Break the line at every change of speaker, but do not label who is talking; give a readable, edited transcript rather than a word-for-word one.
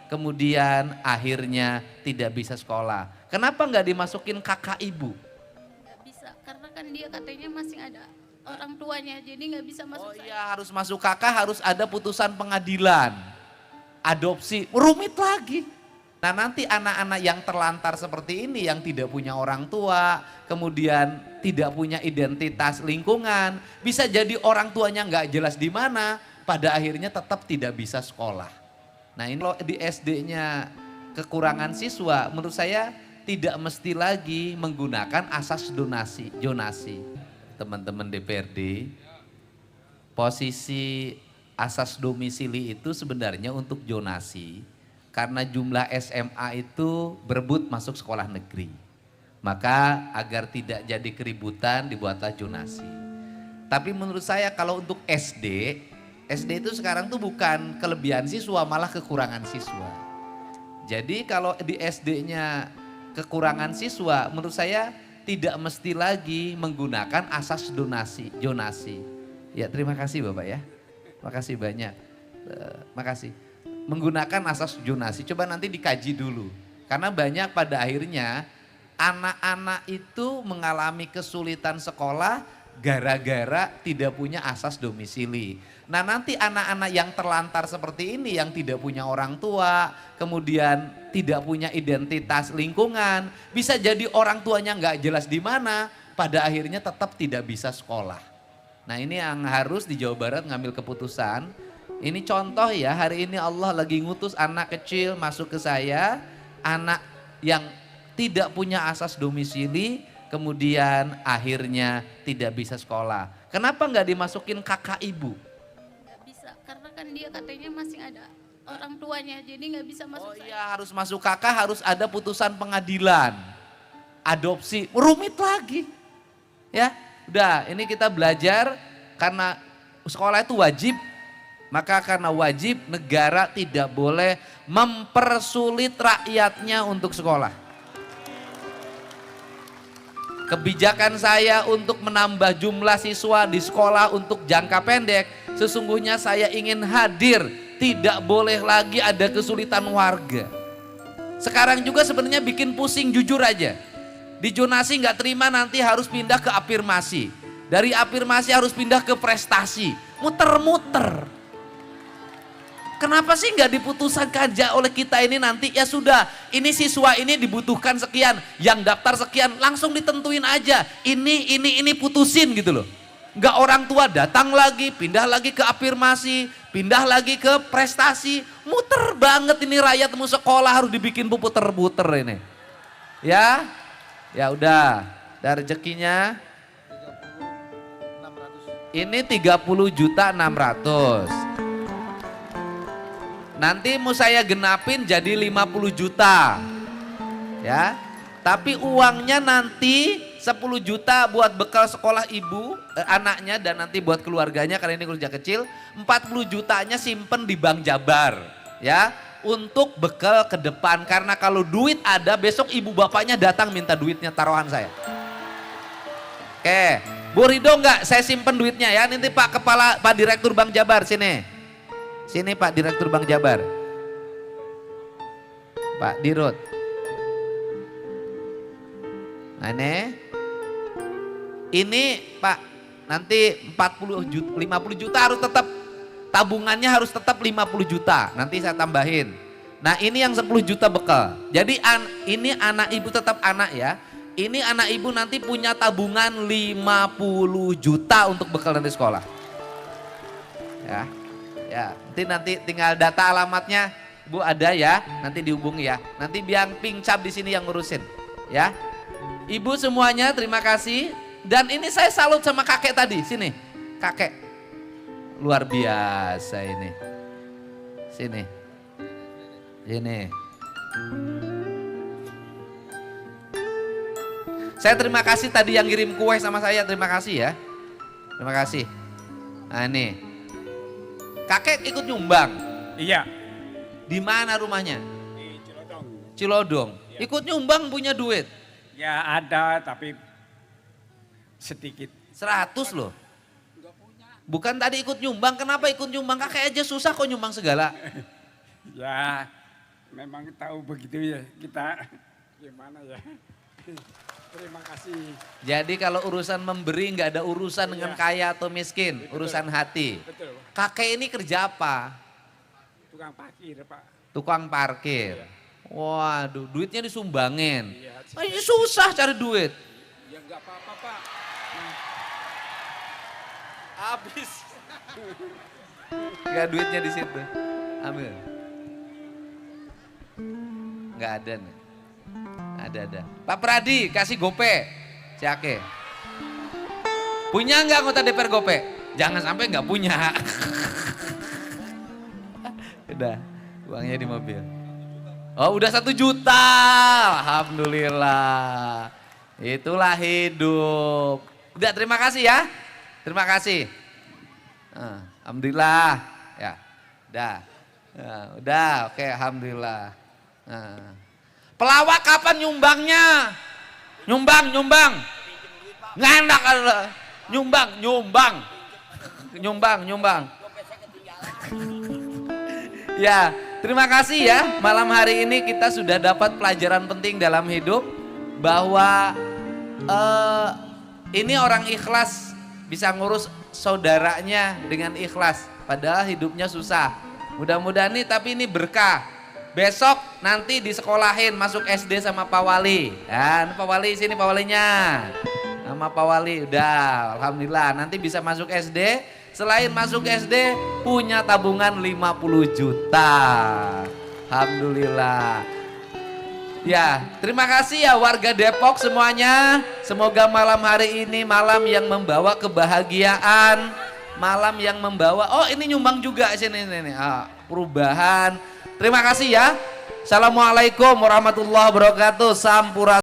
kemudian akhirnya tidak bisa sekolah. Kenapa nggak dimasukin kakak ibu?
Nggak bisa, karena kan dia katanya masih ada orang tuanya, jadi nggak bisa masuk
Oh
saya.
iya, harus masuk kakak, harus ada putusan pengadilan. Adopsi, rumit lagi. Nah nanti anak-anak yang terlantar seperti ini, yang tidak punya orang tua, kemudian tidak punya identitas lingkungan, bisa jadi orang tuanya nggak jelas di mana, pada akhirnya tetap tidak bisa sekolah. Nah ini kalau di SD-nya kekurangan siswa, menurut saya tidak mesti lagi menggunakan asas zonasi. Teman-teman DPRD, posisi asas domisili itu sebenarnya untuk zonasi karena jumlah SMA itu berebut masuk sekolah negeri. Maka agar tidak jadi keributan dibuatlah zonasi. Tapi menurut saya kalau untuk SD itu sekarang tuh bukan kelebihan siswa malah kekurangan siswa. Jadi kalau di SD-nya kekurangan siswa menurut saya tidak mesti lagi menggunakan asas zonasi. Ya terima kasih Bapak ya. Makasih banyak. Makasih. Menggunakan asas zonasi. Coba nanti dikaji dulu. Karena banyak pada akhirnya anak-anak itu mengalami kesulitan sekolah gara-gara tidak punya asas domisili. Nah nanti anak-anak yang terlantar seperti ini yang tidak punya orang tua, kemudian tidak punya identitas lingkungan, bisa jadi orang tuanya nggak jelas di mana, pada akhirnya tetap tidak bisa sekolah. Nah ini yang harus di Jawa Barat ngambil keputusan. Ini contoh ya, hari ini Allah lagi ngutus anak kecil masuk ke saya, anak yang tidak punya asas domisili, kemudian akhirnya tidak bisa sekolah. Kenapa nggak dimasukin kakak ibu?
Nggak bisa, karena kan dia katanya masih ada orang tuanya, jadi nggak bisa masuk
Oh
saya.
iya, harus masuk kakak, harus ada putusan pengadilan. Adopsi, rumit lagi. Ya, udah ini kita belajar karena sekolah itu wajib, maka karena wajib negara tidak boleh mempersulit rakyatnya untuk sekolah. Kebijakan saya untuk menambah jumlah siswa di sekolah untuk jangka pendek, sesungguhnya saya ingin hadir, tidak boleh lagi ada kesulitan warga. Sekarang juga sebenarnya bikin pusing jujur aja. Di zonasi nggak terima nanti harus pindah ke afirmasi. Dari afirmasi harus pindah ke prestasi. Muter-muter. Kenapa sih nggak diputuskan aja oleh kita ini nanti ya sudah ini siswa ini dibutuhkan sekian, yang daftar sekian langsung ditentuin aja ini putusin gitu loh. Nggak orang tua datang lagi, pindah lagi ke afirmasi, pindah lagi ke prestasi, muter banget ini rakyat mau sekolah harus dibikin puter-puter ini. Ya, ya udah, dari rezekinya ini 30.600.000. Nanti mau saya genapin jadi 50 juta. Ya. Tapi uangnya nanti 10 juta buat bekal sekolah ibu, anaknya dan nanti buat keluarganya karena ini keluarga kecil. 40 jutanya simpen di Bank Jabar. Ya. Untuk bekal ke depan karena kalau duit ada besok ibu bapaknya datang minta duitnya taruhan saya. Oke, Bu Ridho enggak saya simpen duitnya ya. Nanti Pak Kepala Pak Direktur Bank Jabar sini. Sini Pak Direktur Bank Jabar. Pak Dirut. Nah ini Pak nanti 40 juta, 50 juta harus tetap tabungannya harus tetap 50 juta. Nanti saya tambahin. Nah ini yang 10 juta bekal. Jadi ini anak ibu tetap anak ya. Ini anak ibu nanti punya tabungan 50 juta untuk bekal nanti sekolah. Ya. Ya, nanti tinggal data alamatnya Bu ada ya, nanti dihubungi ya. Nanti biang Pingcap di sini yang ngurusin, ya. Ibu semuanya terima kasih dan ini saya salut sama kakek tadi, sini. Kakek. Luar biasa ini. Sini. Sini. Saya terima kasih tadi yang ngirim kue sama saya, terima kasih ya. Terima kasih. Nah ini. Kakek ikut nyumbang?
Iya.
Di mana rumahnya?
Di Cilodong.
Cilodong.
Iya.
Ikut nyumbang punya duit?
Ya ada tapi sedikit.
100 loh. Bukan tadi ikut nyumbang, kenapa ikut nyumbang? Kakek aja susah kok nyumbang segala.
Ya memang tahu begitu ya kita gimana ya. Terima kasih.
Jadi kalau urusan memberi nggak ada urusan dengan
Iya.
kaya atau miskin,
Betul.
urusan hati.
Betul.
Kakek ini kerja apa?
Tukang parkir Pak.
Tukang parkir.
Iya.
Waduh, duitnya disumbangin.
Iya.
Oh, ini susah cari duit.
Ya nggak apa-apa Pak. Nah,
Habis. Gak duitnya di situ. Ambil. Nggak ada nih. Ada. Pak Pradi kasih gope. Ciake. Punya nggak anggota DPR gope? Jangan sampai nggak punya. Udah, uangnya di mobil. Oh udah 1 juta. Alhamdulillah. Itulah hidup. Udah terima kasih ya. Terima kasih. Alhamdulillah. Ya, udah, oke, alhamdulillah. Pelawak kapan nyumbangnya? Nyumbang. Nggak enak, nyumbang. Ya, terima kasih ya. Malam hari ini kita sudah dapat pelajaran penting dalam hidup bahwa ini orang ikhlas bisa ngurus saudaranya dengan ikhlas. Padahal hidupnya susah. Mudah-mudahan nih, tapi ini berkah. Besok nanti disekolahin masuk SD sama Pak Wali. Ya, Pak Wali sini Pak Walinya. Sama Pak Wali udah, alhamdulillah nanti bisa masuk SD. Selain masuk SD punya tabungan 50 juta. Alhamdulillah. Ya, terima kasih ya warga Depok semuanya. Semoga malam hari ini malam yang membawa kebahagiaan, malam yang membawa, oh ini nyumbang juga sini nih, perubahan. Terima kasih ya. Assalamualaikum warahmatullahi wabarakatuh. Sampurasun.